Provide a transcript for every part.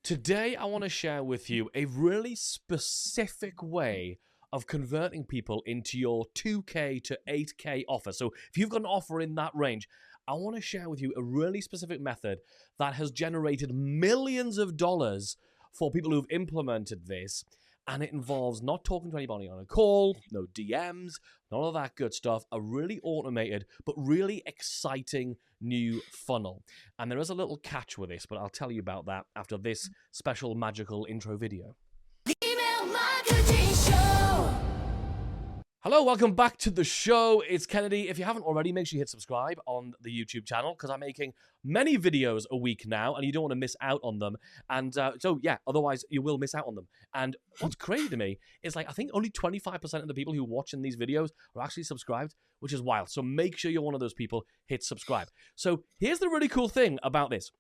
Today, I want to share with you a really specific way of converting people into your 2K to 8K offer. So, if you've got an offer in that range, I want to share with you a really specific method that has generated millions of dollars for people who've implemented this. And it involves not talking to anybody on a call, no DMs, none of that good stuff. A really automated, but really exciting new funnel. And there is a little catch with this, but I'll tell you about that after this special magical intro video. Email Marketing Show. Hello, welcome back to the show. It's Kennedy. If you haven't already, make sure you hit subscribe on the YouTube channel because I'm making many videos a week now and you don't want to miss out on them. And otherwise you will miss out on them. And what's crazy to me is I think only 25% of the people who watch in these videos are actually subscribed, which is wild. So make sure you're one of those people, hit subscribe. So here's the really cool thing about this.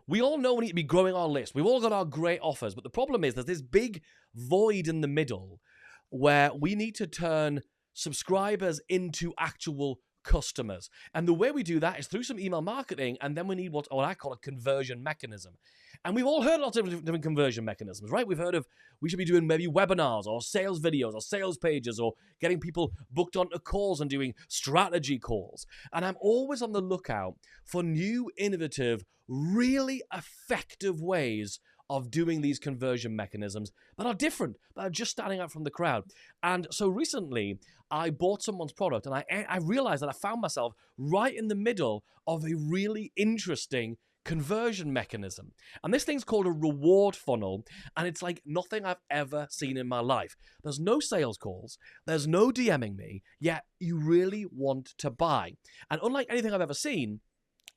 We all know we need to be growing our list. We've all got our great offers, but the problem is there's this big void in the middle where we need to turn subscribers into actual customers. And the way we do that is through some email marketing, and then we need what I call a conversion mechanism. And we've all heard lots of different conversion mechanisms, right? We've heard of we should be doing maybe webinars or sales videos or sales pages or getting people booked onto calls and doing strategy calls. And I'm always on the lookout for new, innovative, really effective ways of doing these conversion mechanisms that are different, that are just standing out from the crowd. And so recently, I bought someone's product and I realized that I found myself right in the middle of a really interesting conversion mechanism. And this thing's called a reward funnel, and it's like nothing I've ever seen in my life. There's no sales calls, there's no DMing me, yet you really want to buy. And unlike anything I've ever seen,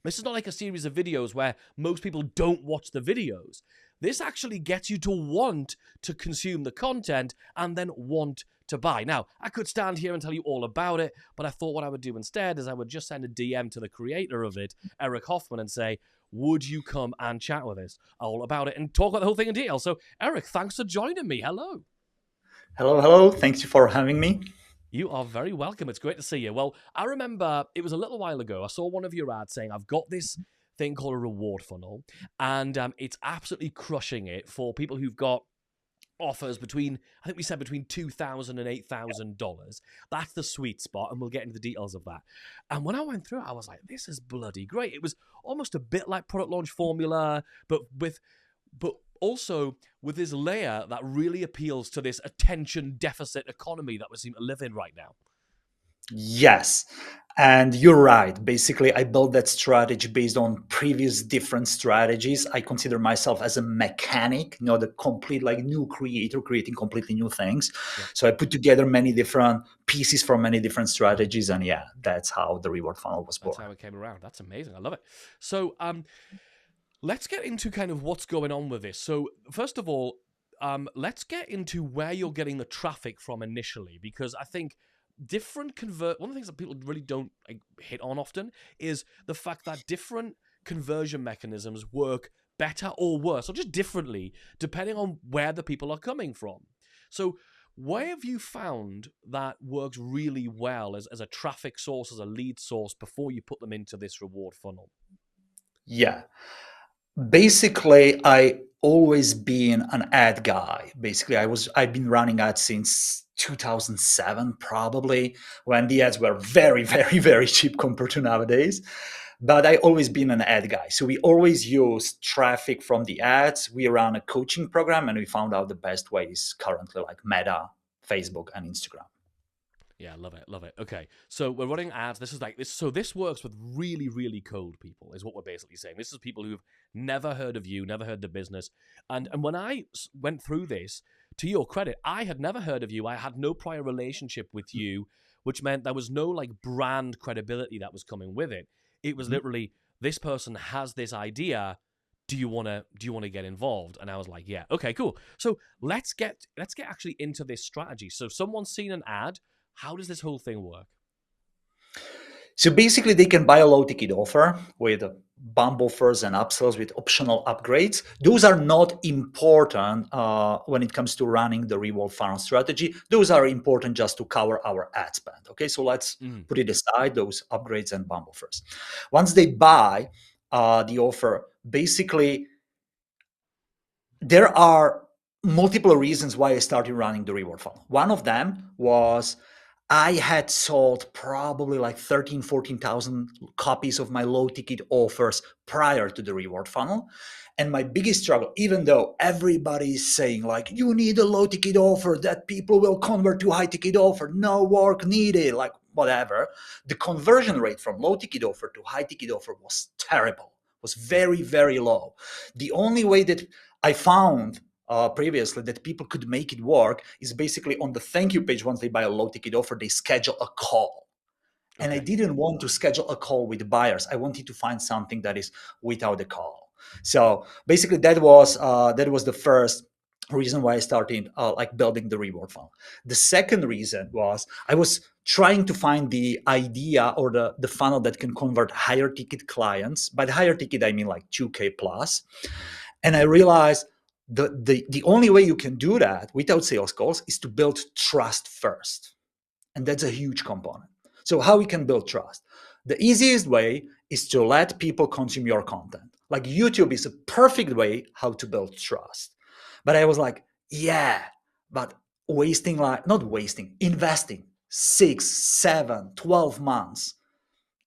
this is not like a series of videos where most people don't watch the videos. This actually gets you to want to consume the content and then want to buy. Now, I could stand here and tell you all about it, but I thought what I would do instead is I would just send a DM to the creator of it, Eric Hoffman, and say, would you come and chat with us all about it and talk about the whole thing in detail? So, Eric, thanks for joining me. Hello. Hello. Thanks for having me. You are very welcome. It's great to see you. Well, I remember it was a little while ago, I saw one of your ads saying, I've got this thing called a reward funnel, and it's absolutely crushing it for people who've got offers between, I think we said between $2,000 and $8,000. That's the sweet spot, and we'll get into the details of that. And when I went through it, I was like, this is bloody great. It was almost a bit like product launch formula, but also with this layer that really appeals to this attention deficit economy that we seem to live in right now. Yes. And you're right. Basically, I built that strategy based on previous different strategies. I consider myself as a mechanic, not a complete new creator creating completely new things. Yeah. So I put together many different pieces from many different strategies. And yeah, that's how the reward funnel was born. That's how it came around. That's amazing. I love it. So let's get into kind of what's going on with this. So first of all, let's get into where you're getting the traffic from initially, because I think one of the things that people really don't hit on often is the fact that different conversion mechanisms work better or worse, or just differently, depending on where the people are coming from. So where have you found that works really well as a traffic source, as a lead source, before you put them into this reward funnel? Yeah. Basically, I always been an ad guy. Basically, I've been running ads since 2007, probably, when the ads were very, very, very cheap compared to nowadays. But I always been an ad guy. So we always use traffic from the ads. We ran a coaching program and we found out the best ways currently like Meta, Facebook, and Instagram. Yeah, love it, love it. Okay, so we're running ads. This is like this. So this works with really, really cold people, is what we're basically saying. This is people who've never heard of you, never heard the business. And when I went through this, to your credit, I had never heard of you. I had no prior relationship with you, which meant there was no brand credibility that was coming with it. It was literally, this person has this idea. Do you want to get involved? And I was like, yeah, okay, cool. So let's get actually into this strategy. So someone's seen an ad. How does this whole thing work? So basically, they can buy a low-ticket offer with bump offers and upsells with optional upgrades. Those are not important when it comes to running the reward funnel strategy. Those are important just to cover our ad spend. Okay, so let's put it aside, those upgrades and bump offers. Once they buy the offer, basically, there are multiple reasons why I started running the reward funnel. One of them was I had sold probably like 13, 14,000 copies of my low ticket offers prior to the reward funnel. And my biggest struggle, even though everybody is saying like, you need a low ticket offer that people will convert to high ticket offer, no work needed, like whatever, the conversion rate from low ticket offer to high ticket offer was terrible, was very, very low. The only way that I found previously that people could make it work is basically on the thank you page. Once they buy a low ticket offer, they schedule a call. And I Okay. didn't want to schedule a call with buyers. I wanted to find something that is without a call. So basically, that was the first reason why I started like building the reward funnel. The second reason was I was trying to find the idea or the funnel that can convert higher ticket clients. By the higher ticket, I mean like 2K plus. And I realized the only way you can do that without sales calls is to build trust first. And that's a huge component. So how we can build trust? The easiest way is to let people consume your content. Like YouTube is a perfect way how to build trust. But I was like, yeah, but investing 6, 7, 12 months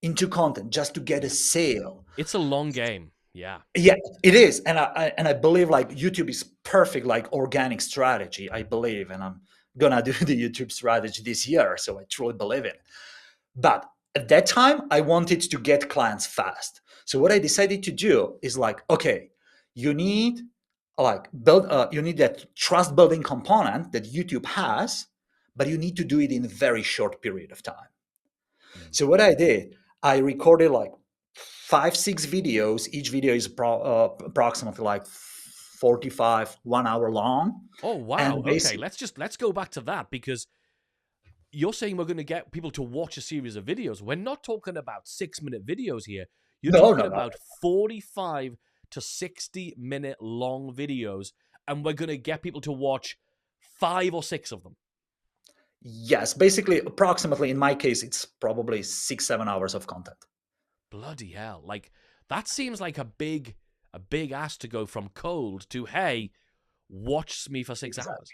into content just to get a sale. It's a long game. Yeah. Yeah, it is, and I believe like YouTube is perfect like organic strategy. I believe, and I'm gonna do the YouTube strategy this year, so I truly believe in it. But at that time, I wanted to get clients fast. So what I decided to do is like, okay, you need you need that trust building component that YouTube has, but you need to do it in a very short period of time. Mm. So what I did, I recorded like 5, 6 videos. Each video is approximately like 45, 1 hour long. Oh wow. And Okay. basically, Let's go back to that, because you're saying we're going to get people to watch a series of videos. We're not talking about 6-minute videos here. You're no, talking no, no. about 45 to 60-minute long videos, and we're going to get people to watch 5 or 6 of them. Yes, basically, approximately in my case, it's probably 6, 7 hours of content. Bloody hell. Like, that seems like a big ask to go from cold to, hey, watch me for 6 Exactly. hours.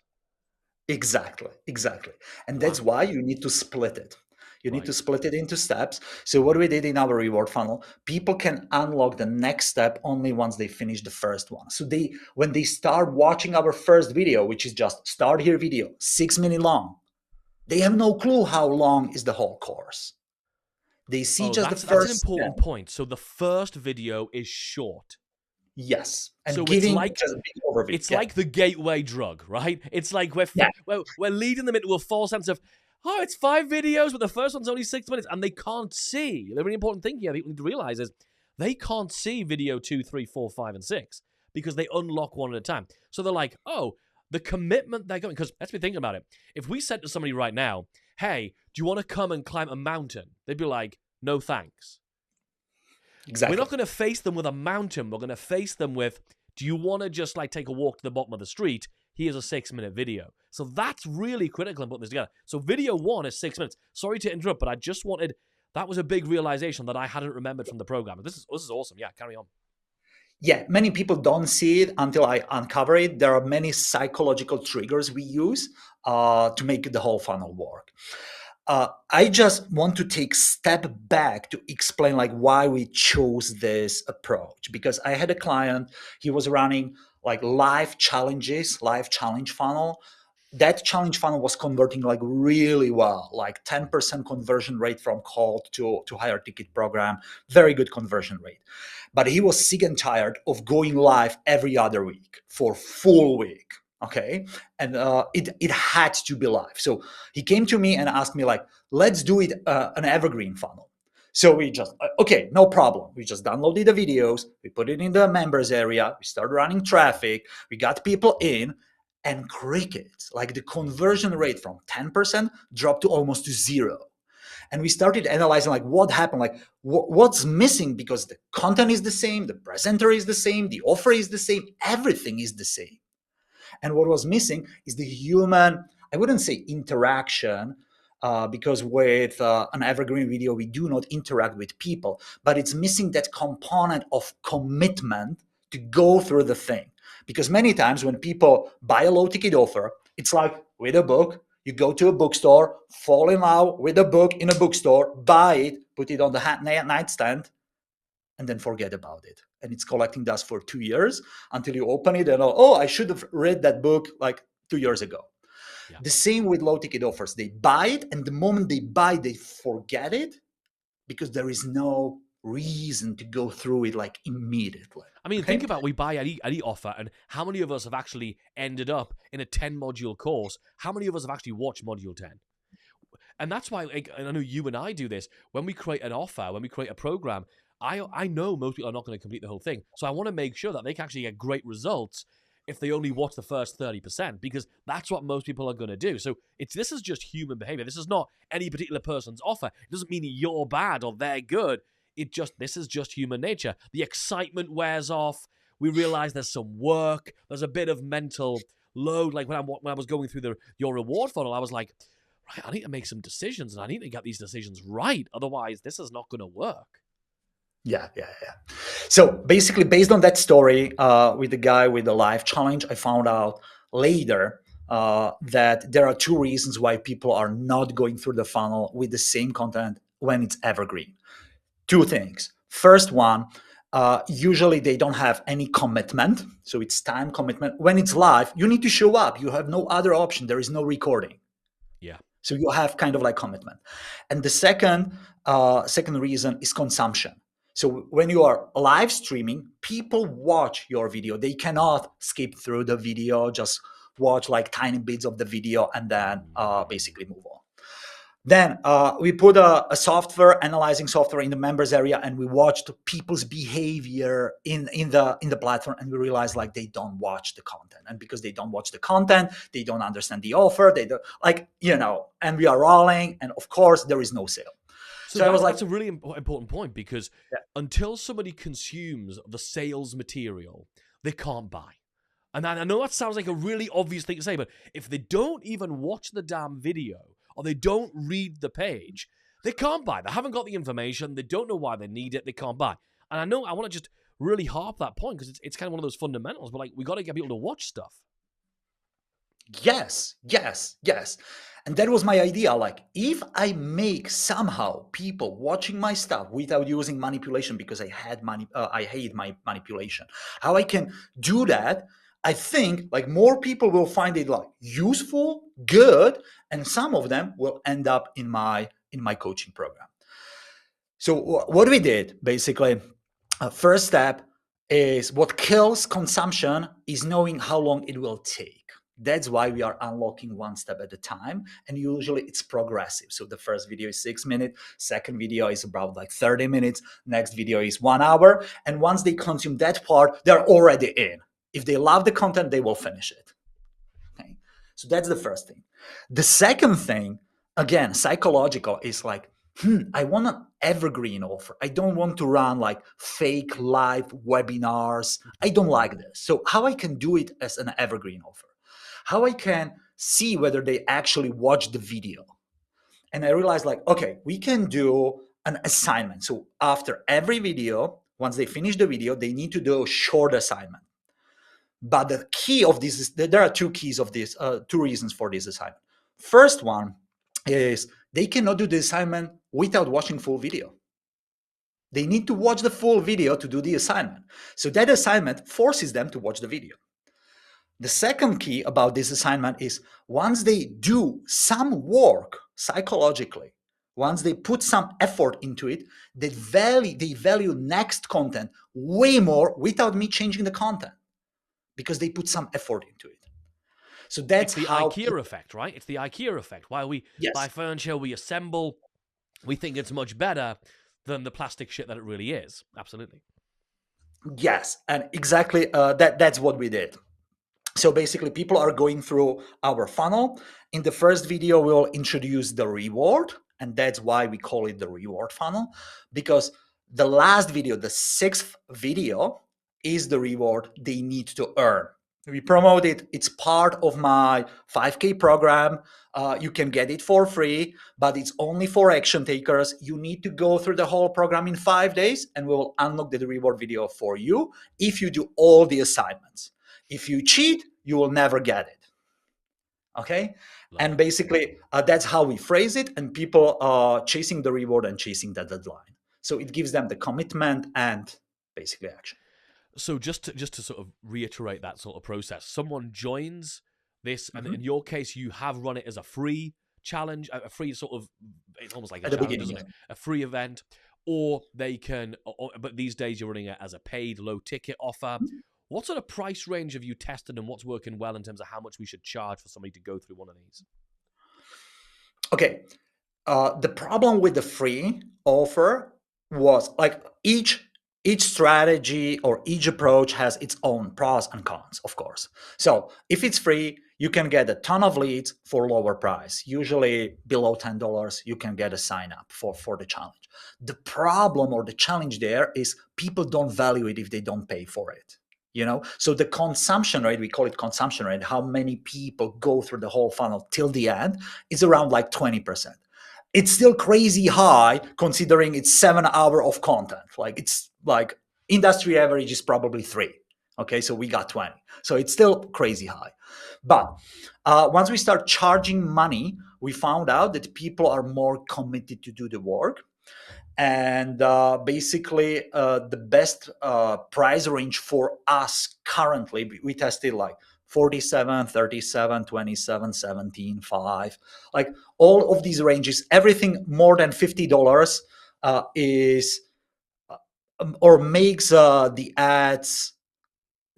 Exactly. And that's Wow. why you need to split it. You need to Right. split it into steps. So what we did in our reward funnel, people can unlock the next step only once they finish the first one. So when they start watching our first video, which is just start here video, 6 minutes long, they have no clue how long is the whole course. They see Oh, just the that's an first step. important point. So the first video is short. Yes. And So giving just a big overview. it's Yeah. like the gateway drug, right? It's like Yeah. we're leading them into a false sense of, oh, it's 5 videos, but the first one's only 6 minutes, and they can't see. The really important thing here people need to realize is they can't see video 2, 3, 4, 5, and 6 because they unlock one at a time. So they're like, oh, the commitment they're going, because let's be thinking about it. If we said to somebody right now, hey, do you want to come and climb a mountain? They'd be like, no thanks. Exactly. We're not going to face them with a mountain. We're going to face them with, do you want to just like take a walk to the bottom of the street? Here's a 6-minute video. So that's really critical in putting this together. So video 1 is 6 minutes. Sorry to interrupt, but I just wanted, that was a big realization that I hadn't remembered from the program. This is awesome. Yeah, carry on. Yeah, many people don't see it until I uncover it. There are many psychological triggers we use to make the whole funnel work. I just want to take step back to explain like why we chose this approach, because I had a client, he was running like live challenge funnel. That challenge funnel was converting like really well, like 10% conversion rate from cold to higher ticket program, very good conversion rate. But he was sick and tired of going live every other week for full week. Okay. And it had to be live. So he came to me and asked me like, let's do it an evergreen funnel. So we just, okay, no problem. We just downloaded the videos. We put it in the members area. We started running traffic. We got people in, and crickets, like the conversion rate from 10% dropped to almost to 0. And we started analyzing like what happened, like what's missing, because the content is the same, the presenter is the same, the offer is the same, everything is the same. And what was missing is the human, I wouldn't say interaction, because with an evergreen video, we do not interact with people, but it's missing that component of commitment to go through the thing. Because many times when people buy a low ticket offer, it's like with a book, you go to a bookstore, fall in love with a book in a bookstore, buy it, put it on the nightstand, and then forget about it. And it's collecting dust for 2 years until you open it and, oh, I should have read that book like 2 years ago. Yeah. The same with low ticket offers. They buy it, and the moment they buy, they forget it because there is no reason to go through it like immediately. I mean, Okay? think about we buy any offer, and how many of us have actually ended up in a 10-module course? How many of us have actually watched module 10? And that's why, like, and I know you and I do this, when we create an offer, when we create a program, I know most people are not going to complete the whole thing. So I want to make sure that they can actually get great results if they only watch the first 30%, because that's what most people are going to do. So this is just human behavior. This is not any particular person's offer. It doesn't mean you're bad or they're good. This is just human nature. The excitement wears off. We realize there's some work. There's a bit of mental load. Like when I was going through your reward funnel, I was like, right, I need to make some decisions, and I need to get these decisions right. Otherwise, this is not going to work. Yeah. So basically, based on that story with the guy with the life challenge, I found out later that there are 2 reasons why people are not going through the funnel with the same content when it's evergreen. 2 things. First one, usually they don't have any commitment. So it's time commitment. When it's live, you need to show up. You have no other option. There is no recording. Yeah. So you have kind of like commitment. And the second reason is consumption. So when you are live streaming, people watch your video. They cannot skip through the video, just watch like tiny bits of the video and then basically move on. Then we put a software, analyzing software in the members area, and we watched people's behavior in the platform, and we realized like they don't watch the content. And because they don't watch the content, they don't understand the offer. They don't and we are rolling, and of course there is no sale. So I was like, that's a really important point, because until somebody consumes the sales material, they can't buy. And I know that sounds like a really obvious thing to say, but if they don't even watch the damn video or they don't read the page, they can't buy. They haven't got the information. They don't know why they need it. They can't buy. And I want to just really harp that point, because it's kind of one of those fundamentals, but like we got to get people to watch stuff. Yes. And that was my idea. Like, if I make somehow people watching my stuff without using manipulation, because I hate my manipulation, how I can do that, I think like more people will find it like useful, good, and some of them will end up in my coaching program. So what we did basically, first step is, what kills consumption is knowing how long it will take. That's why we are unlocking one step at a time. And usually it's progressive. So the first video is 6 minutes. Second video is about like 30 minutes. Next video is 1 hour. And once they consume that part, they're already in. If they love the content, they will finish it. Okay. So that's the first thing. The second thing, again, psychological, is like, I want an evergreen offer. I don't want to run like fake live webinars. I don't like this. So how I can do it as an evergreen offer? How I can see whether they actually watch the video. And I realized like, okay, we can do an assignment. So after every video, once they finish the video, they need to do a short assignment. But the key of this is, there are 2 keys of this, 2 reasons for this assignment. First one is they cannot do the assignment without watching full video. They need to watch the full video to do the assignment. So that assignment forces them to watch the video. The second key about this assignment is, once they do some work psychologically, once they put some effort into it, they value next content way more without me changing the content, because they put some effort into it. So that's the IKEA effect, right? It's the IKEA effect. While we buy furniture, we assemble, we think it's much better than the plastic shit that it really is. Absolutely. Yes, and exactly that's what we did. So basically, people are going through our funnel. In the first video, we'll introduce the reward, and that's why we call it the reward funnel, because the last video, the 6th video, is the reward they need to earn. We promote it. It's part of my 5K program. You can get it for free, but it's only for action takers. You need to go through the whole program in 5 days, and we will unlock the reward video for you if you do all the assignments. If you cheat, you will never get it. Okay. Love And it. basically, that's how we phrase it. And people are chasing the reward and chasing the deadline. So it gives them the commitment and basically action. So just to sort of reiterate that sort of process, someone joins this, and in Mhm. your case, you have run it as a free challenge, a free sort of, it's almost like a At the challenge, beginning, isn't yeah. it? A free event, or they can, but these days you're running it as a paid low ticket offer. What sort of price range have you tested, and what's working well in terms of how much we should charge for somebody to go through one of these? Okay. The problem with the free offer was like each strategy or each approach has its own pros and cons, of course. So if it's free, you can get a ton of leads for lower price. Usually below $10, you can get a sign up for the challenge. The problem or the challenge there is people don't value it if they don't pay for it. So the consumption rate, we call it consumption rate, how many people go through the whole funnel till the end, is around like 20%. It's still crazy high considering it's 7 hours of content. Like it's like industry average is probably 3. Okay, so we got 20. So it's still crazy high. But once we start charging money, we found out that people are more committed to do the work. And basically, the best price range for us currently, we tested like 47, 37, 27, 17, 5. Like all of these ranges, everything more than $50 is or makes the ads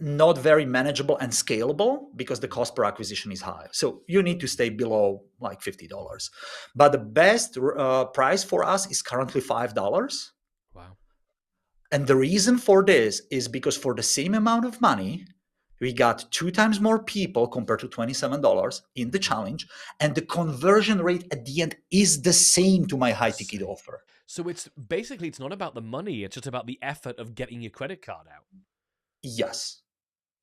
not very manageable and scalable because the cost per acquisition is high. So you need to stay below like $50. But the best price for us is currently $5. Wow. And the reason for this is because for the same amount of money, we got 2 times more people compared to $27 in the challenge. And the conversion rate at the end is the same to my high ticket Same. offer. So it's basically, it's not about the money, it's just about the effort of getting your credit card out. Yes.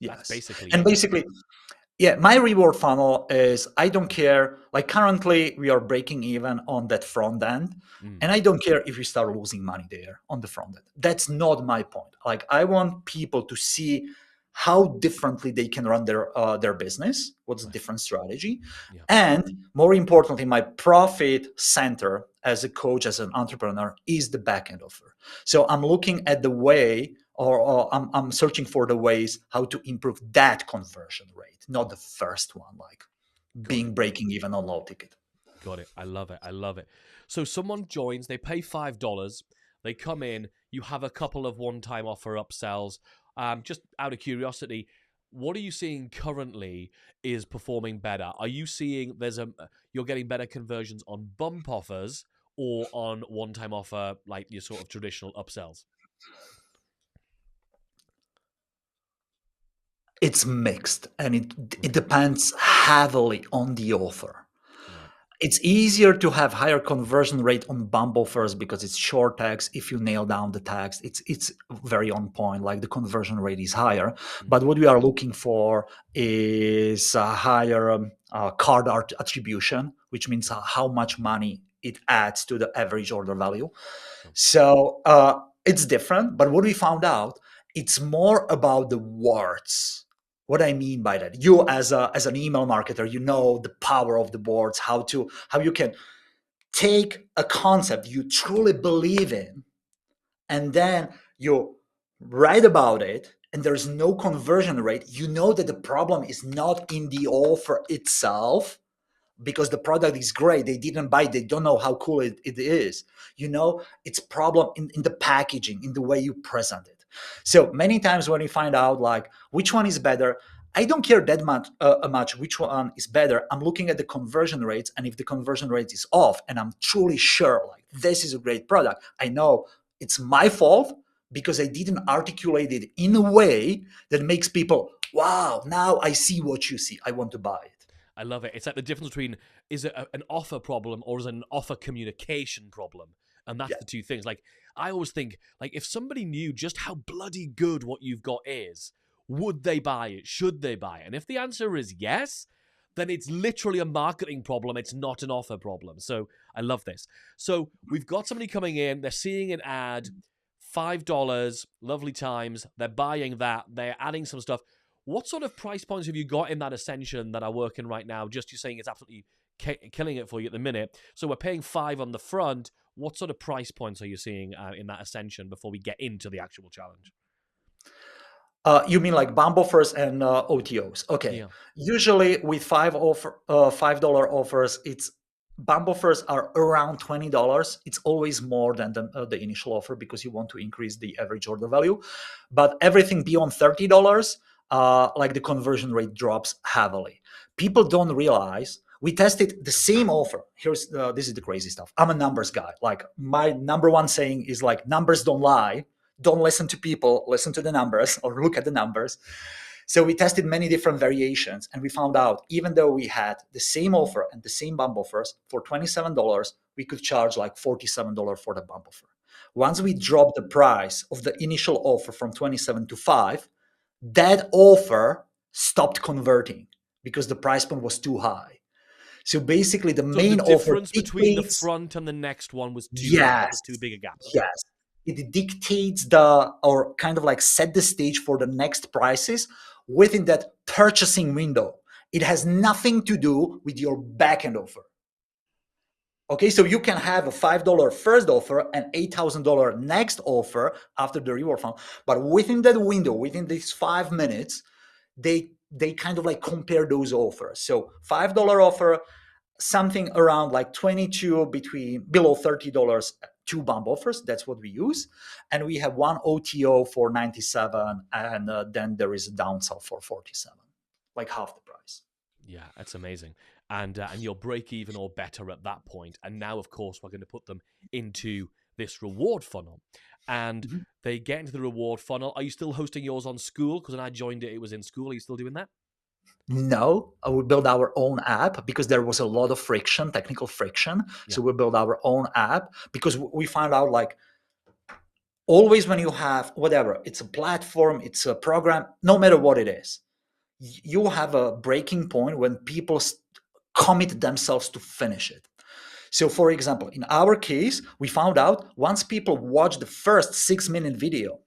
That's Yes. basically And it. basically, yeah, my reward funnel is I don't care. Like currently, we are breaking even on that front end. Mm, And I don't care if we start losing money there on the front end. That's not my point. Like I want people to see how differently they can run their business, what's a right. different strategy. Yeah. And more importantly, my profit center as a coach, as an entrepreneur, is the backend offer. So I'm looking at the way or I'm searching for the ways how to improve that conversion rate, not the first one, like Got it. being breaking even on low ticket. Got it. I love it. I love it. So someone joins, they pay $5, they come in, you have a couple of one-time offer upsells. Just out of curiosity, what are you seeing currently is performing better? Are you seeing you're getting better conversions on bump offers or on one-time offer, like your sort of traditional upsells? It's mixed and it Right. depends heavily on the offer. Right. It's easier to have higher conversion rate on bump offers because it's short text. If you nail down the text, it's very on point. Like the conversion rate is higher. Mm, But what we are looking for is a higher card art attribution, which means how much money it adds to the average order value. sure. So it's different. But what we found out, it's more about the words. What I mean by that, you as an email marketer, you know the power of the words, how you can take a concept you truly believe in, and then you write about it, and there's no conversion rate. You know that the problem is not in the offer itself, because the product is great. They didn't buy it. They don't know how cool it is. It's problem in the packaging, in the way you present it. So many times when you find out like which one is better, I don't care that much which one is better. I'm looking at the conversion rates, and if the conversion rate is off, and I'm truly sure like this is a great product, I know it's my fault because I didn't articulate it in a way that makes people, wow, now I see what you see. I want to buy it. I love it. It's like the difference between, is it an offer problem or is it an offer communication problem? And that's Yeah. the two things. Like, I always think, like, if somebody knew just how bloody good what you've got is, would they buy it? Should they buy it? And if the answer is yes, then it's literally a marketing problem. It's not an offer problem. So I love this. So we've got somebody coming in, they're seeing an ad, $5, lovely times, they're buying that, they're adding some stuff. what sort of price points have you got in that Ascension that are working right now? Just you're saying it's absolutely killing it for you at the minute. So we're paying $5 on the front. What sort of price points are you seeing in that Ascension before we get into the actual challenge? You mean like bump offers and OTOs? Okay. Yeah. Usually with $5 offers, it's bump offers are around $20. It's always more than the initial offer because you want to increase the average order value. But everything beyond $30, like the conversion rate drops heavily. People don't realize we tested the same offer. This is the crazy stuff. I'm a numbers guy. Like my number one saying is like numbers don't lie. Don't listen to people, listen to the numbers or look at the numbers. So we tested many different variations and we found out even though we had the same offer and the same bump offers for $27, we could charge like $47 for the bump offer. Once we dropped the price of the initial offer from 27 to 5, that offer stopped converting because the price point was too high. So basically the So the main offer difference between the front and the next one was yes, too big a gap. Okay. yes. It dictates or kind of like set the stage for the next prices within that purchasing window. It has nothing to do with your backend offer. Okay, so you can have a $5 first offer and $8,000 next offer after the reward funnel, but within that window, within these 5 minutes, they kind of like compare those offers. So $5 offer, something around like 22 between below $30, two bump offers. That's what we use. And we have one OTO for 97 and then there is a downsell for 47, like half the price. Yeah, that's amazing. And you're break even or better at that point. And now, of course, we're going to put them into this reward funnel. And they get into the reward funnel. Are you still hosting yours on School? Because when I joined it, it was in School. Are you still doing that? No, we build our own app because there was a lot of friction, technical friction. Yeah. So we build our own app because we found out like always when you have whatever, it's a platform, it's a program, no matter what it is, you have a breaking point when people commit themselves to finish it. So for example, in our case, we found out once people watch the first 6-minute video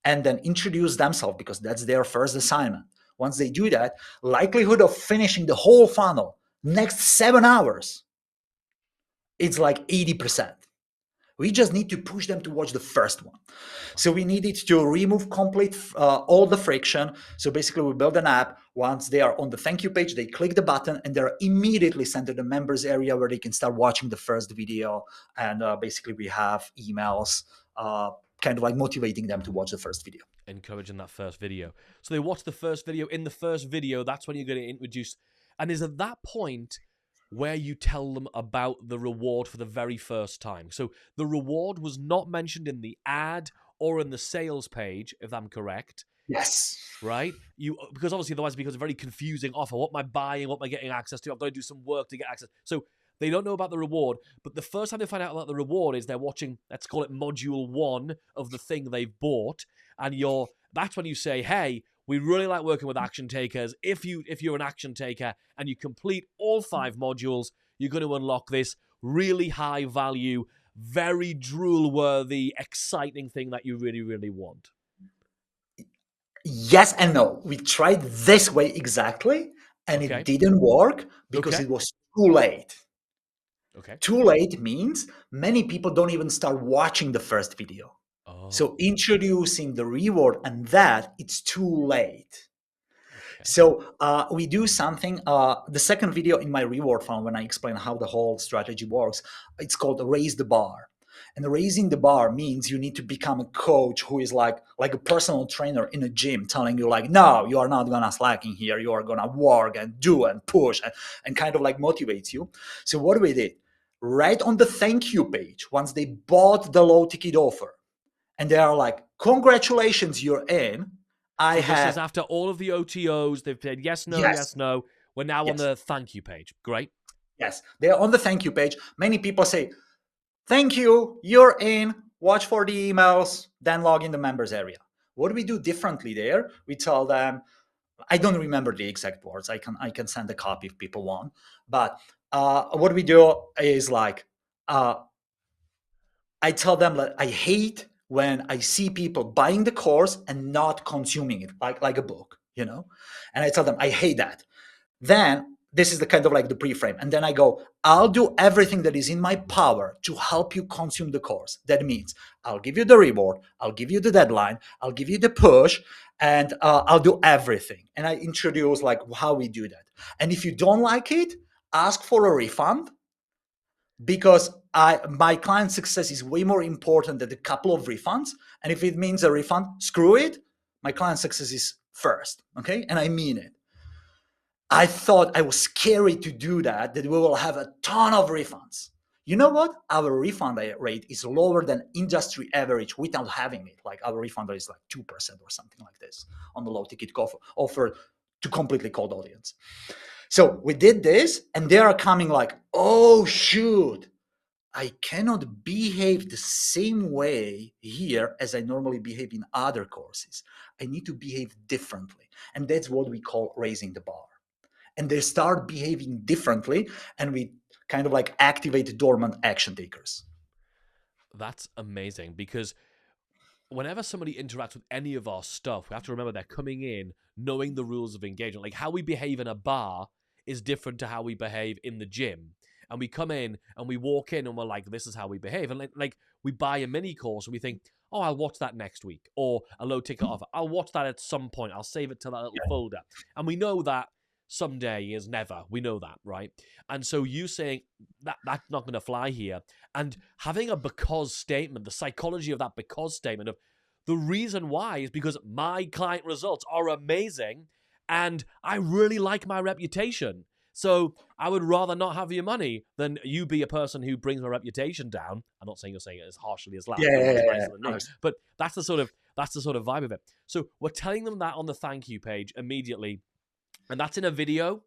and then introduce themselves because that's their first assignment. Once they do that, likelihood of finishing the whole funnel next 7 hours, it's like 80%. We just need to push them to watch the first one. So we needed to remove complete all the friction. So basically we build an app. Once they are on the thank you page, they click the button and they're immediately sent to the members area where they can start watching the first video. And basically we have emails kind of like motivating them to watch the first video. Encouraging that first video. So they watch the first video. In the first video, that's when you're going to introduce. And is at that point where you tell them about the reward for the very first time. So the reward was not mentioned in the ad or in the sales page, if I'm correct. Yes. Right? Because obviously otherwise it becomes a very confusing offer. What am I buying? What am I getting access to? I've got to do some work to get access. So they don't know about the reward, but the first time they find out about the reward is they're watching, let's call it module 1 of the thing they've bought. And that's when you say, hey, we really like working with action takers. If you're an action taker and you complete all 5 modules, you're going to unlock this really high value, very drool-worthy, exciting thing that you really, really want. Yes and no. We tried this way exactly, and it didn't work because it was too late. Okay. Too late means many people don't even start watching the first video. Oh. So introducing the reward and that, it's too late. Okay. So we do something. The second video in my reward funnel, when I explain how the whole strategy works, it's called Raise the Bar. And raising the bar means you need to become a coach who is like a personal trainer in a gym telling you like, no, you are not going to slacking here. You are going to work and do and push and kind of like motivates you. So what we did, right on the thank you page, once they bought the low ticket offer and they are like, congratulations, you're in. This is after all of the OTOs. They've said yes, no, yes, no. We're now on the thank you page. Great. Yes, they're on the thank you page. Many people say, thank you, you're in, watch for the emails, then log in the members area. What do we do differently there? We tell them, I don't remember the exact words. I can send a copy if people want. But what we do is like, I tell them that I hate when I see people buying the course and not consuming it like a book. you know? And I tell them, I hate that. Then this is the kind of like the pre-frame. And then I go, I'll do everything that is in my power to help you consume the course. That means I'll give you the reward, I'll give you the deadline, I'll give you the push, and I'll do everything. And I introduce like how we do that. And if you don't like it, ask for a refund, because my client success is way more important than a couple of refunds. And if it means a refund, screw it. My client success is first. Okay. And I mean it. I thought I was scary to do that we will have a ton of refunds. You know what? Our refund rate is lower than industry average without having it. Like our refund rate is like 2% or something like this on the low ticket offer to completely cold audience. So we did this, and they are coming like, oh, shoot, I cannot behave the same way here as I normally behave in other courses. I need to behave differently. And that's what we call raising the bar. And they start behaving differently, and we kind of like activate dormant action takers. That's amazing, because whenever somebody interacts with any of our stuff, we have to remember they're coming in knowing the rules of engagement. Like how we behave in a bar is different to how we behave in the gym. And we come in and we walk in and we're like, this is how we behave. And like we buy a mini course and we think, oh, I'll watch that next week. Or a low ticket offer, I'll watch that at some point. I'll save it to that little folder. And we know that someday is never. We know that, right? And so you saying that's not going to fly here, and having a because statement, the psychology of that because statement of the reason why is because my client results are amazing and I really like my reputation. So I would rather not have your money than you be a person who brings my reputation down. I'm not saying you're saying it as harshly as that, but that's the sort of vibe of it. So we're telling them that on the thank you page immediately. And that's in a video?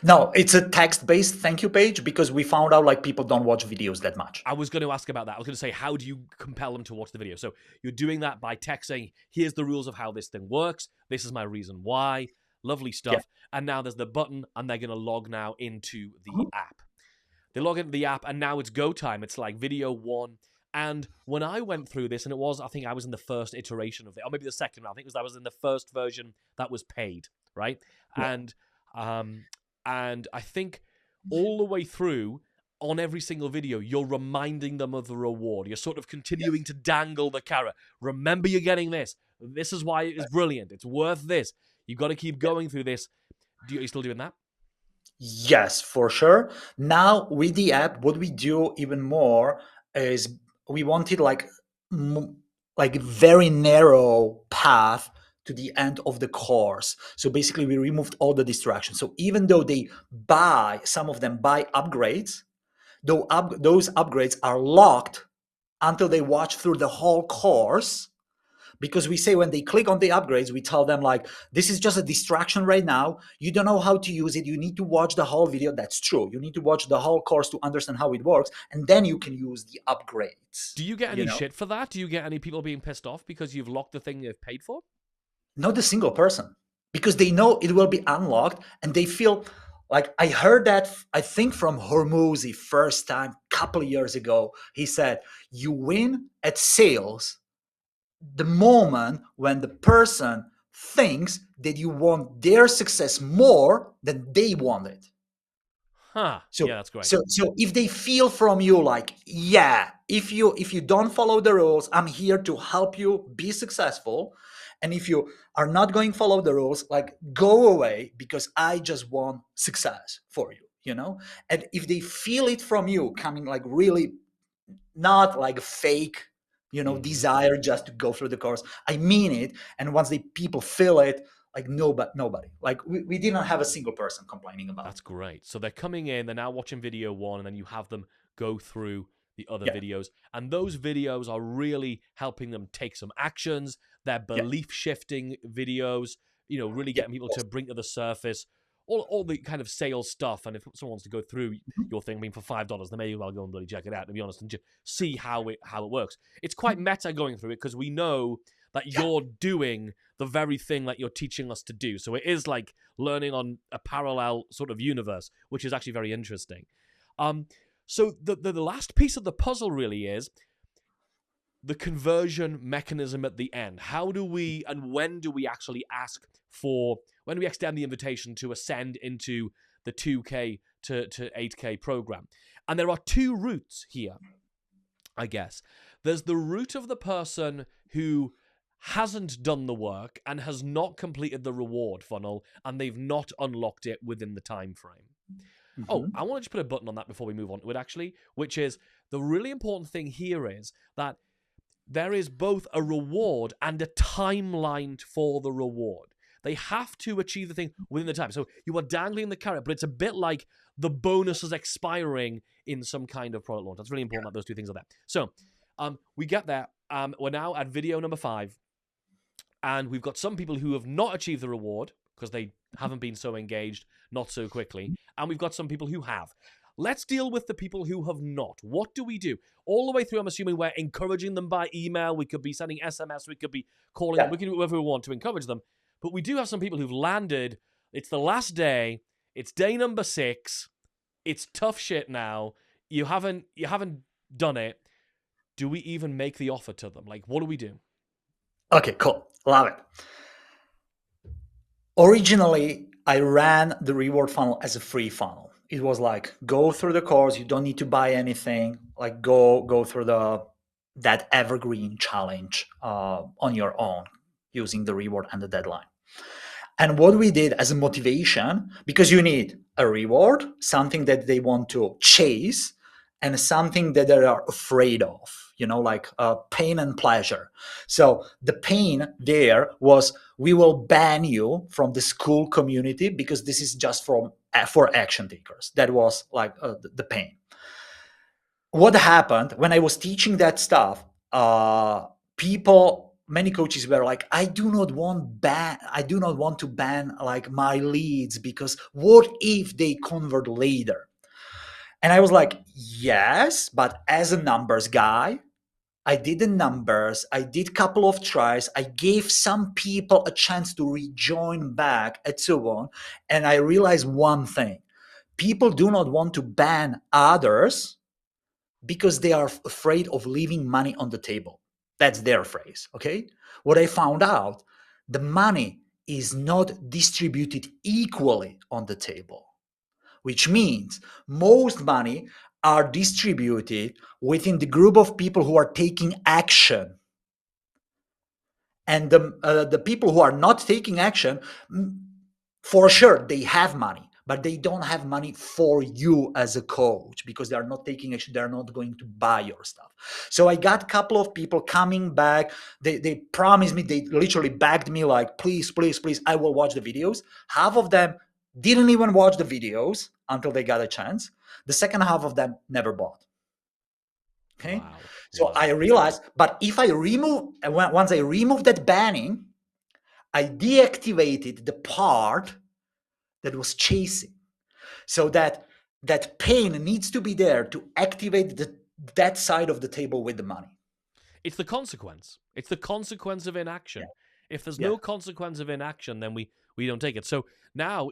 No, it's a text-based thank you page, because we found out like people don't watch videos that much. I was going to ask about that. I was going to say, how do you compel them to watch the video? So you're doing that by texting, here's the rules of how this thing works. This is my reason why. Lovely stuff. Yeah. And now there's the button, and they're going to log now into the app. They log into the app, and now it's go time. It's like video one. And when I went through this, and I think I was in the first iteration of it, or maybe the second one. I think I was in the first version that was paid, right? Yeah. And I think all the way through, on every single video, you're reminding them of the reward. You're sort of continuing to dangle the carrot. Remember, you're getting this. This is why it is brilliant. It's worth this. You've got to keep going through this. Are you still doing that? Yes, for sure. Now with the app, what we do even more is we wanted like very narrow path to the end of the course. So basically we removed all the distractions. So even though some of them buy upgrades, those upgrades are locked until they watch through the whole course. Because we say when they click on the upgrades, we tell them like, this is just a distraction right now. You don't know how to use it. You need to watch the whole video. That's true. You need to watch the whole course to understand how it works. And then you can use the upgrades. Do you get any shit for that? Do you get any people being pissed off because you've locked the thing they've paid for? Not a single person. Because they know it will be unlocked, and they feel like, I heard that, I think from Hormozy first time, couple of years ago. He said, you win at sales the moment when the person thinks that you want their success more than they want it. So, yeah, that's great. So if they feel from you like, yeah, if you don't follow the rules, I'm here to help you be successful. And if you are not going to follow the rules, like, go away, because I just want success for you, And if they feel it from you coming like really not like fake, desire just to go through the course, I mean it. And once people feel it, like nobody, like we didn't have a single person complaining about it. That's great. So they're coming in, they're now watching video one, and then you have them go through the other videos. And those videos are really helping them take some actions. They're belief shifting videos, really getting people to bring to the surface all the kind of sales stuff. And if someone wants to go through your thing, for $5, they may well go and really check it out, to be honest, and just see how it works. It's quite meta going through it, because we know that you're doing the very thing that you're teaching us to do. So it is like learning on a parallel sort of universe, which is actually very interesting. So the last piece of the puzzle really is, the conversion mechanism at the end. How do we and when do we actually ask for, when do we extend the invitation to ascend into the 2K to 8K program? And there are two routes here, I guess. There's the route of the person who hasn't done the work and has not completed the reward funnel, and they've not unlocked it within the time frame. Oh, I want to just put a button on that before we move on to it, actually, which is the really important thing here is that there is both a reward and a timeline for the reward. They have to achieve the thing within the time. So you are dangling the carrot, but it's a bit like the bonus is expiring in some kind of product launch. That's really important that those two things are there. So we get there. We're now at video number 5. And we've got some people who have not achieved the reward because they haven't been so engaged, not so quickly. And we've got some people who have. Let's deal with the people who have not. What do we do? All the way through, I'm assuming we're encouraging them by email. We could be sending SMS. We could be calling them. We can do whatever we want to encourage them. But we do have some people who've landed. It's the last day. It's day number 6. It's tough shit now. You haven't done it. Do we even make the offer to them? Like, what do we do? Okay, cool. Love it. Originally, I ran the reward funnel as a free funnel. It was like, go through the course. You don't need to buy anything. Like, go through that evergreen challenge on your own using the reward and the deadline. And what we did as a motivation, because you need a reward, something that they want to chase, and something that they are afraid of, like pain and pleasure. So the pain there was, we will ban you from the school community because this is just for action takers. That was like the pain. What happened when I was teaching that stuff, many coaches were like, I do not want to ban like my leads, because what if they convert later? And I was like, yes, but as a numbers guy, I did the numbers, I did a couple of tries, I gave some people a chance to rejoin back and so on. And I realized one thing: people do not want to ban others because they are afraid of leaving money on the table. That's their phrase, okay? What I found out, the money is not distributed equally on the table, which means most money are distributed within the group of people who are taking action. And the people who are not taking action, for sure, they have money, but they don't have money for you as a coach because they are not taking action. They're not going to buy your stuff. So I got a couple of people coming back. They promised me, they literally begged me like, please, please, please, I will watch the videos. Half of them didn't even watch the videos until they got a chance. The second half of them never bought. Okay. Wow. So I realized, but if once I remove that banning, I deactivated the part that was chasing. So that pain needs to be there to activate that side of the table with the money. It's the consequence. It's the consequence of inaction. Yeah. If there's no consequence of inaction, then we don't take it. So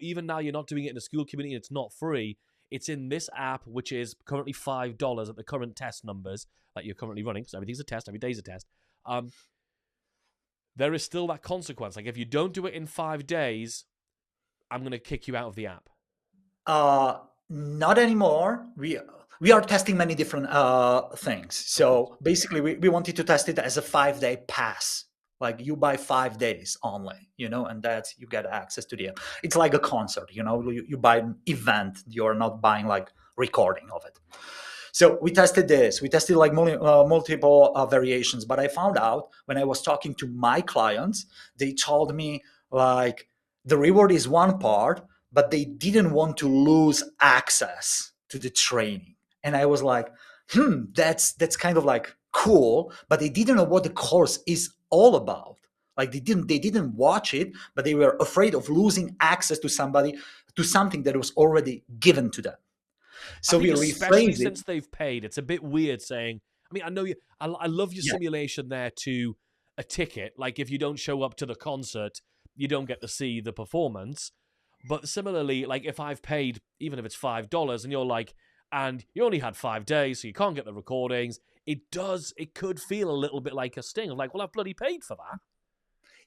even now you're not doing it in the school community, it's not free. It's in this app, which is currently $5 at the current test numbers that you're currently running, because everything's a test, every day's a test. There is still that consequence. Like, if you don't do it in 5 days, I'm going to kick you out of the app. Not anymore. We are testing many different things. So basically, we wanted to test it as a 5-day pass. Like, you buy 5 days only, and that's, you get access to the app. It's like a concert, you buy an event. You're not buying like recording of it. So we tested this. We tested like multiple variations. But I found out when I was talking to my clients, they told me like the reward is one part, but they didn't want to lose access to the training. And I was like, that's kind of like cool, but they didn't know what the course is all about. Like they didn't watch it, but they were afraid of losing access to something that was already given to them. So we especially since they've paid, it's a bit weird saying, I mean, I know I love your simulation there to a ticket. Like, if you don't show up to the concert, you don't get to see the performance. But similarly, like, if I've paid, even if it's $5, and you're like, and you only had 5 days, so you can't get the recordings. it could feel a little bit like a sting of like, well, I've bloody paid for that.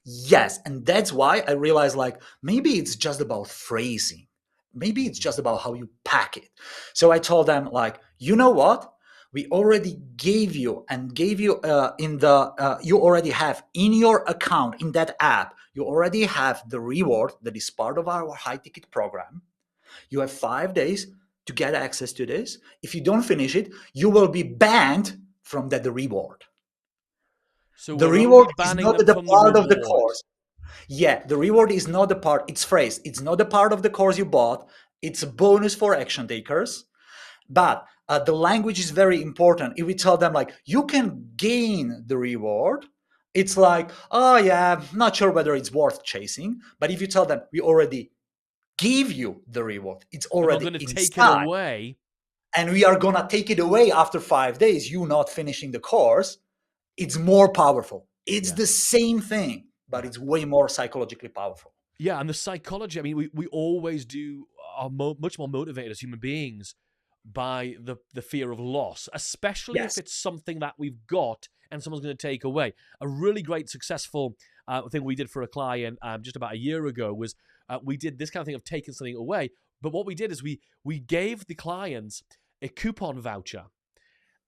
Yes, and that's why I realized like maybe it's just about phrasing. Maybe it's just about how you pack it. So I told them like, you know what? We already gave you and gave you in the you already have in your account in that app. You already have the reward that is part of our high ticket program. You have 5 days to get access to this. If you don't finish it, you will be banned from that reward. So The we're only reward is banning not them the from the part of the reward. course. Yeah, the reward is not the part, it's phrased. It's not the part of the course you bought. It's a bonus for action takers. But the language is very important. If we tell them, like, you can gain the reward, it's like, oh, yeah, not sure whether it's worth chasing. But if you tell them, we already gave you the reward, it's We're not already going to take it inside. away. And we are going to take it away after 5 days, you not finishing the course. It's more powerful. It's Yeah. the same thing, but Yeah. it's way more psychologically powerful. Yeah, and the psychology, I mean, we always are much more motivated as human beings by the fear of loss, especially if Yes. it's something that we've got and someone's going to take away. A really great, successful thing we did for a client just about a year ago was we did this kind of thing of taking something away. But what we did is we gave the clients a coupon voucher.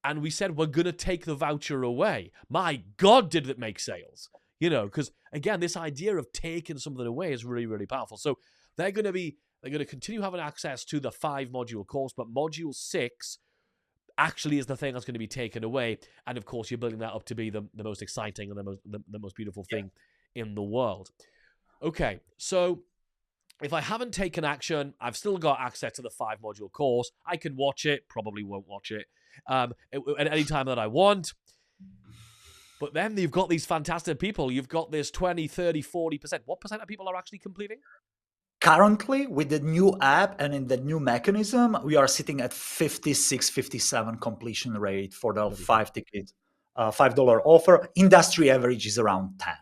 And we said, we're going to take the voucher away. My God, did it make sales? You know, because again, this idea of taking something away is really, really powerful. So they're going to continue having access to the 5-module course, but module 6 actually is the thing that's going to be taken away. And of course, you're building that up to be the most exciting and the most beautiful thing in the world. Okay, so if I haven't taken action, I've still got access to the 5-module course. I can watch it, probably won't watch it at any time that I want. But then you've got these fantastic people. You've got this 20, 30, 40%. What percent of people are actually completing? Currently, with the new app and in the new mechanism, we are sitting at 56, 57 completion rate for the $5 offer. Industry average is around 10.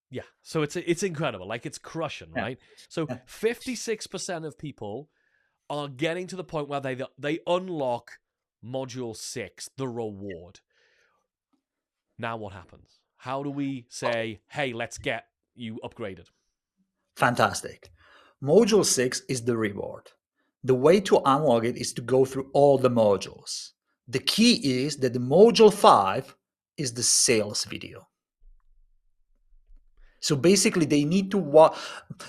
Yeah, so it's incredible. Like, it's crushing, Yeah. right? So 56% of people are getting to the point where they unlock module 6, the reward. Now what happens? How do we say, hey, let's get you upgraded? Fantastic. Module 6 is the reward. The way to unlock it is to go through all the modules. The key is that the module 5 is the sales video. So basically, they need to watch.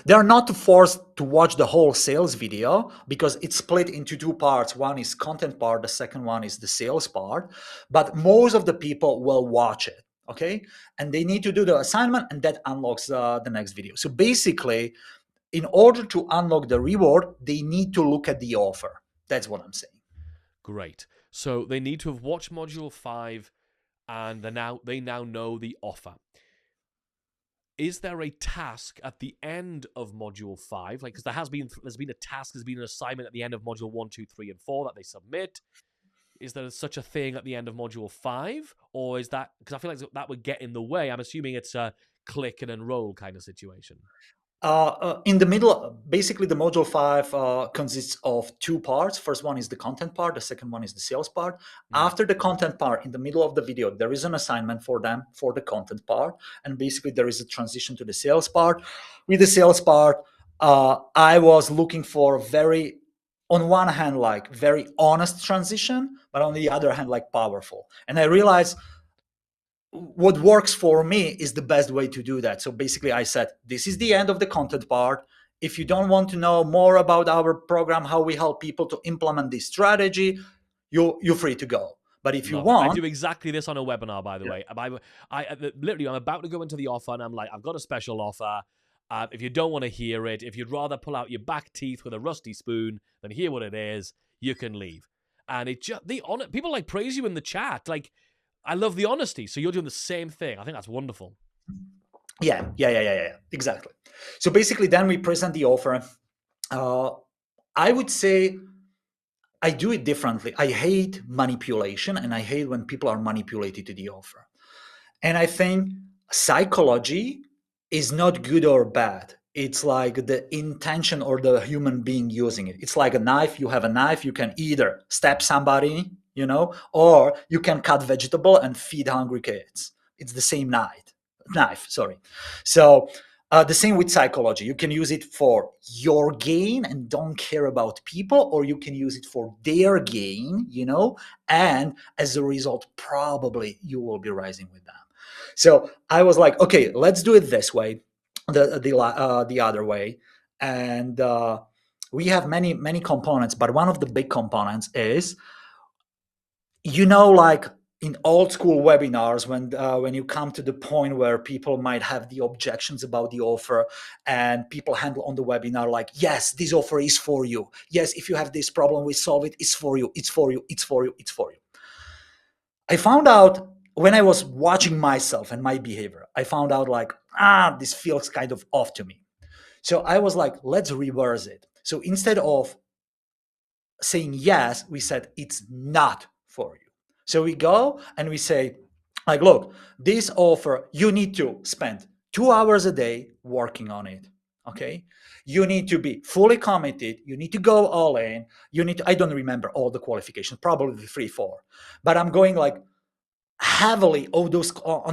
They are not forced to watch the whole sales video because it's split into 2 parts. One is content part, the second one is the sales part. But most of the people will watch it, okay? And they need to do the assignment, and that unlocks the next video. So basically, in order to unlock the reward, they need to look at the offer. That's what I'm saying. Great. So they need to have watched module 5, and they now know the offer. Is there a task at the end of module 5? Like, because there's been a task, there's been an assignment at the end of module 1, 2, 3, and 4 that they submit. Is there such a thing at the end of module 5? Or is that, because I feel like that would get in the way. I'm assuming it's a click and enroll kind of situation. In the middle, basically the module 5 consists of 2 parts. First one is the content part. The second one is the sales part. After the content part, in the middle of the video, there is an assignment for them for the content part. And basically there is a transition to the sales part. With the sales part, I was looking for on one hand, like very honest transition, but on the other hand, like powerful. And I realized what works for me is the best way to do that. So basically I said, this is the end of the content part. If you don't want to know more about our program, how we help people to implement this strategy, you're free to go. But if you Love it. I want, do exactly this on a webinar, by the way. Literally, I'm about to go into the offer, and I'm like, I've got a special offer. If you don't want to hear it, if you'd rather pull out your back teeth with a rusty spoon than hear what it is, you can leave. And people like praise you in the chat. Like, I love the honesty. So you're doing the same thing. I think that's wonderful. Yeah, exactly. So basically, then we present the offer. I would say I do it differently. I hate manipulation, and I hate when people are manipulated to the offer. And I think psychology is not good or bad. It's like the intention or the human being using it. It's like a knife. You have a knife. You can either stab somebody or you can cut vegetable and feed hungry kids. It's the same knife, sorry. So the same with psychology. You can use it for your gain and don't care about people, or you can use it for their gain, and as a result, probably you will be rising with them. So I was like, okay, let's do it this way, the other way, and we have many components, but one of the big components is, like in old school webinars, when you come to the point where people might have the objections about the offer, and people handle on the webinar like, yes, this offer is for you. Yes, if you have this problem, we solve it. It's for you. It's for you. It's for you. It's for you. I found out when I was watching myself and my behavior, I found out like, this feels kind of off to me. So I was like, let's reverse it. So instead of saying yes, we said it's not for you. So we go and we say, like, look, this offer, you need to spend 2 hours a day working on it. Okay. You need to be fully committed. You need to go all in. I don't remember all the qualifications, probably 3, 4, but I'm going like heavily on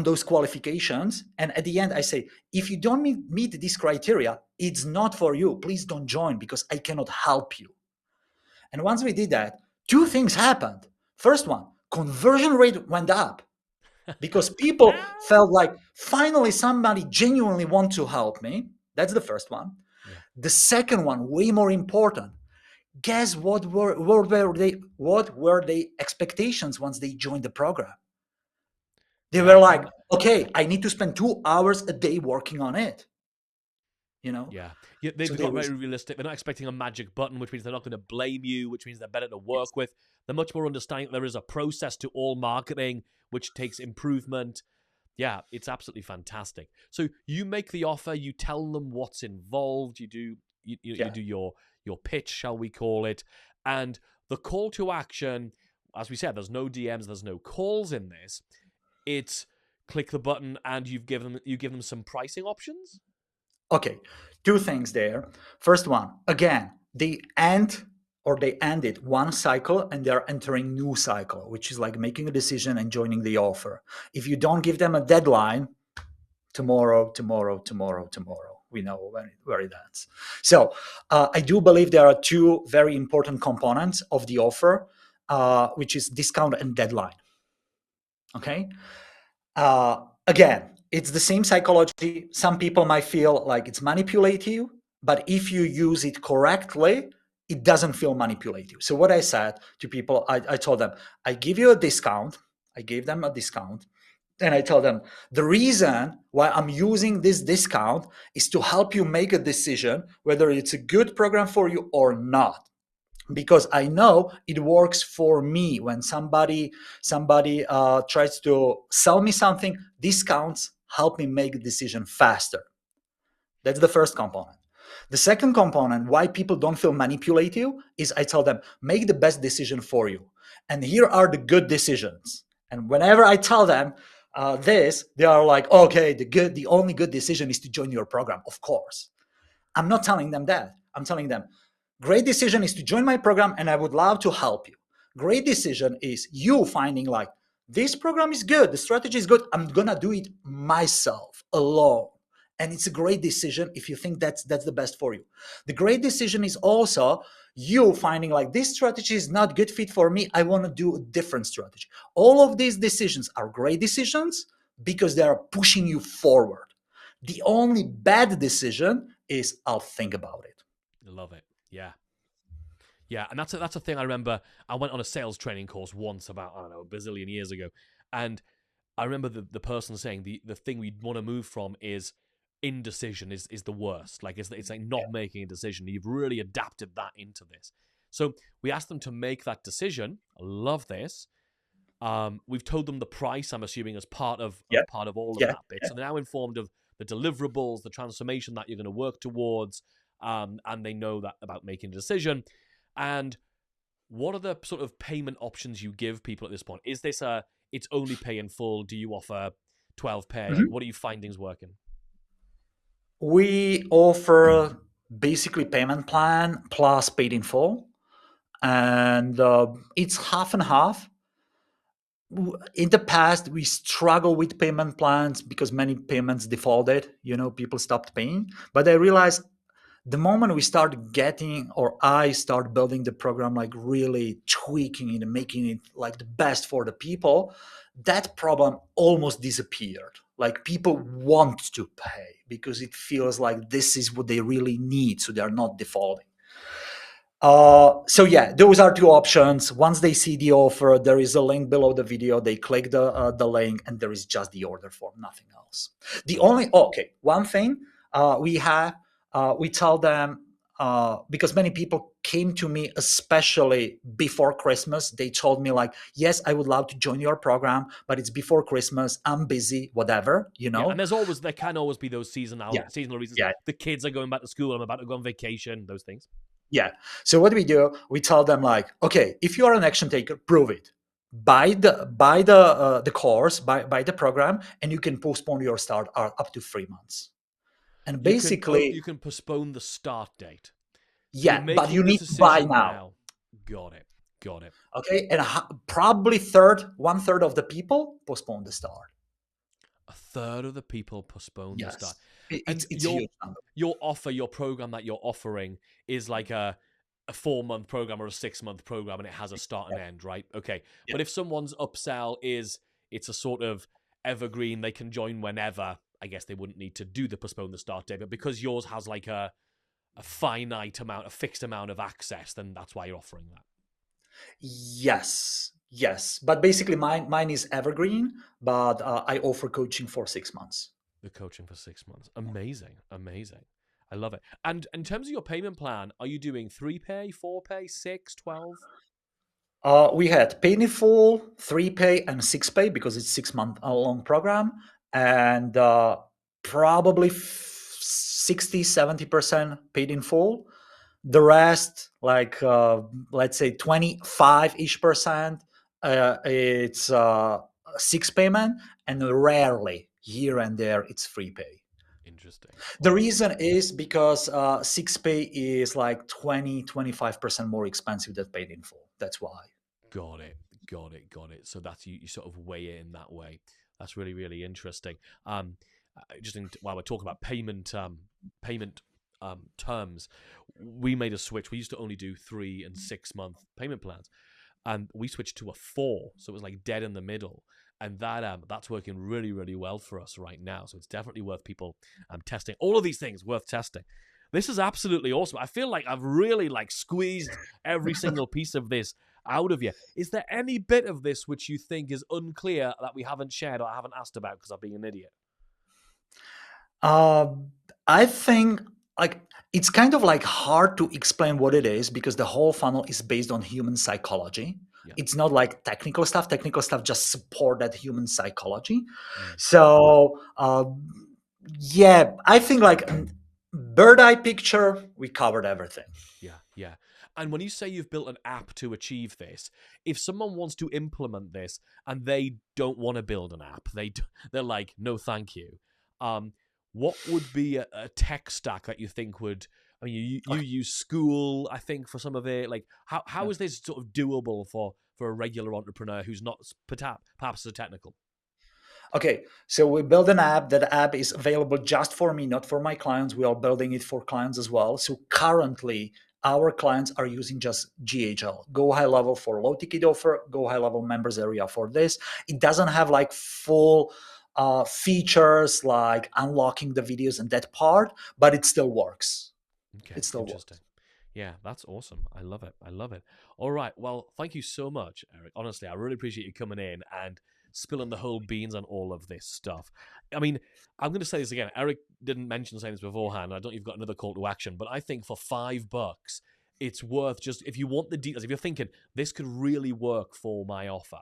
those qualifications. And at the end, I say, if you don't meet this criteria, it's not for you. Please don't join because I cannot help you. And once we did that, 2 things happened. First one, conversion rate went up because people felt like finally somebody genuinely wants to help me. That's the first one. Yeah. The second one, way more important. Guess what were their expectations once they joined the program? They were like, okay, I need to spend 2 hours a day working on it. Yeah, they've got very realistic. They're not expecting a magic button, which means they're not going to blame you, which means they're better to work with. They're much more understanding that there is a process to all marketing, which takes improvement. Yeah, it's absolutely fantastic. So you make the offer, you tell them what's involved, you do your pitch, shall we call it, and the call to action. As we said, there's no DMs, there's no calls in this. It's click the button, and you give them some pricing options. Okay, 2 things there. First one, again, they ended one cycle and they're entering new cycle, which is like making a decision and joining the offer. If you don't give them a deadline, tomorrow, we know where it ends. So I do believe there are 2 very important components of the offer, which is discount and deadline. Okay. Again, it's the same psychology. Some people might feel like it's manipulative, but if you use it correctly, it doesn't feel manipulative. So what I said to people, I told them, I give you a discount. I gave them a discount. And I tell them, the reason why I'm using this discount is to help you make a decision whether it's a good program for you or not. Because I know it works for me. When somebody tries to sell me something, discounts help me make a decision faster. That's the first component. The second component, why people don't feel manipulative, is I tell them, make the best decision for you. And here are the good decisions. And whenever I tell them this, they are like, okay, the only good decision is to join your program, of course. I'm not telling them that. I'm telling them, great decision is to join my program and I would love to help you. Great decision is you finding like, this program is good, the strategy is good, I'm gonna do it myself, alone. And it's a great decision if you think that's the best for you. The great decision is also you finding like, this strategy is not good fit for me, I wanna do a different strategy. All of these decisions are great decisions because they are pushing you forward. The only bad decision is I'll think about it. I love it. Yeah. Yeah, and that's a thing I remember. I went on a sales training course once about, I don't know, a bazillion years ago. And I remember the person saying the thing we want to move from is indecision is the worst. Like it's like not making a decision. You've really adapted that into this. So we asked them to make that decision. I love this. We've told them the price, I'm assuming, as part of all of that bit. So they're now informed of the deliverables, the transformation that you're going to work towards, and they know that about making a decision. And what are the sort of payment options you give people at this point? Is this it's only pay in full? Do you offer 12 pay? Mm-hmm. Like, what are you finding is working? We offer basically payment plan plus paid in full. And it's half and half. in the past we struggle with payment plans because many payments defaulted, people stopped paying. But I realized the moment we start getting, or I start building the program, like really tweaking it and making it like the best for the people, that problem almost disappeared. Like people want to pay because it feels like this is what they really need, so they are not defaulting. So yeah, those are two options. Once they see the offer, there is a link below the video. They click the link, and there is just the order form, nothing else. The Got only okay, one thing we tell them, because many people came to me, especially before Christmas. They told me like, yes, I would love to join your program, but it's before Christmas. I'm busy, whatever, Yeah, and there can always be those Yeah, seasonal reasons. yeah, The kids are going back to school. I'm about to go on vacation. Those things. yeah. So what we do, we tell them like, okay, if you are an action taker, prove it. Buy the course, buy the program, and you can postpone your start up to 3 months. And basically, You can postpone the start date. So you're yeah, but you making the need to buy decision now. now. Got it. Got it. Okay, and probably one third of the people postpone the start. A third of the people postpone the start. Yes, And it's a huge number. your program that you're offering is like a 4-month program or a 6-month program, and it has a start and end, right? Okay. Yeah. But if someone's upsell it's a sort of evergreen, they can join whenever, I guess they wouldn't need to do the postpone the start date. But because yours has like a finite amount, a fixed amount of access, then that's why you're offering that. Yes, but basically mine is evergreen, but I offer coaching for 6 months. The coaching for 6 months. Amazing. Amazing. I love it. And in terms of your payment plan, are you doing 3 pay, 4 pay, 6, 12? We had pay in full, 3 pay, and 6 pay because it's 6 month long program, and probably 60-70% paid in full. The rest, like let's say 25-ish%, it's 6 payment, and rarely here and there it's 3 pay. Interesting. The Wow. reason is because 6 pay is like 20-25% more expensive than paid in full. That's why. Got it. Got it. Got it. So that's you sort of weigh it in that way. That's really, really interesting. While we're talking about payment terms, we made a switch. We used to only do 3 and 6 month payment plans, and we switched to a 4. So it was like dead in the middle, and that's working really, really well for us right now. So it's definitely worth people testing. All of these things worth testing. This is absolutely awesome. I feel like I've really like squeezed every single piece of this out of you. Is there any bit of this which you think is unclear that we haven't shared or I haven't asked about because I'm being an idiot? Uh, I think like it's kind of like hard to explain what it is because the whole funnel is based on human psychology. Yeah. It's not like technical stuff. Technical stuff just support that human psychology. Mm. So yeah, I think like bird eye picture, we covered everything. Yeah, yeah. And when you say you've built an app to achieve this, if someone wants to implement this and they don't want to build an app, they're like, no, thank you. What would be a tech stack that you think would? I mean, you use School, I think, for some of it. Like, how is this sort of doable for a regular entrepreneur who's not perhaps so technical? Okay, so we build an app. That app is available just for me, not for my clients. We are building it for clients as well. So currently, our clients are using just GHL, Go High Level for low ticket offer, Go High Level members area for this. It doesn't have like full features like unlocking the videos and that part, but it still works. Okay, It still interesting. works. Yeah, that's awesome. I love it. I love it. All right. Well, thank you so much, Eric. Honestly, I really appreciate you coming in and spilling the whole beans on all of this stuff. I mean, I'm going to say this again. Eric didn't mention saying this beforehand. I don't know if you've got another call to action, but I think for $5, it's worth just, if you want the details, if you're thinking this could really work for my offer,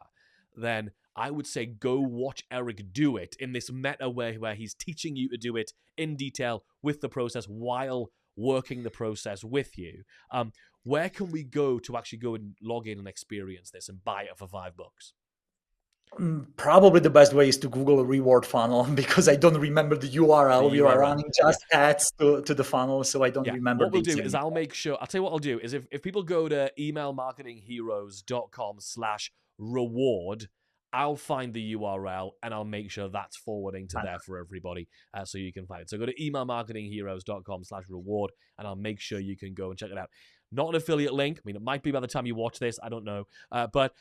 then I would say go watch Eric do it in this meta way where he's teaching you to do it in detail with the process while working the process with you. Where can we go to actually go and log in and experience this and buy it for $5? Probably the best way is to Google a reward funnel because I don't remember the URL. The We are URL. running just ads to the funnel, so I don't Yeah. remember What the we'll do exact. is I'll make sure, I'll tell you what I'll do is if people go to emailmarketingheroes.com/reward, I'll find the URL and I'll make sure that's forwarding to there for everybody so you can find it. So go to emailmarketingheroes.com/reward and I'll make sure you can go and check it out. Not an affiliate link. I mean, it might be by the time you watch this. I don't know. But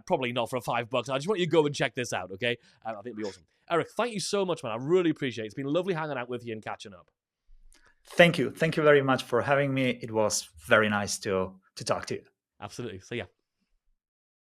probably not for $5. I just want you to go and check this out, okay? I think it'll be awesome. Eric, thank you so much, man. I really appreciate it. It's been lovely hanging out with you and catching up. Thank you. Thank you very much for having me. It was very nice to talk to you. Absolutely. So, yeah.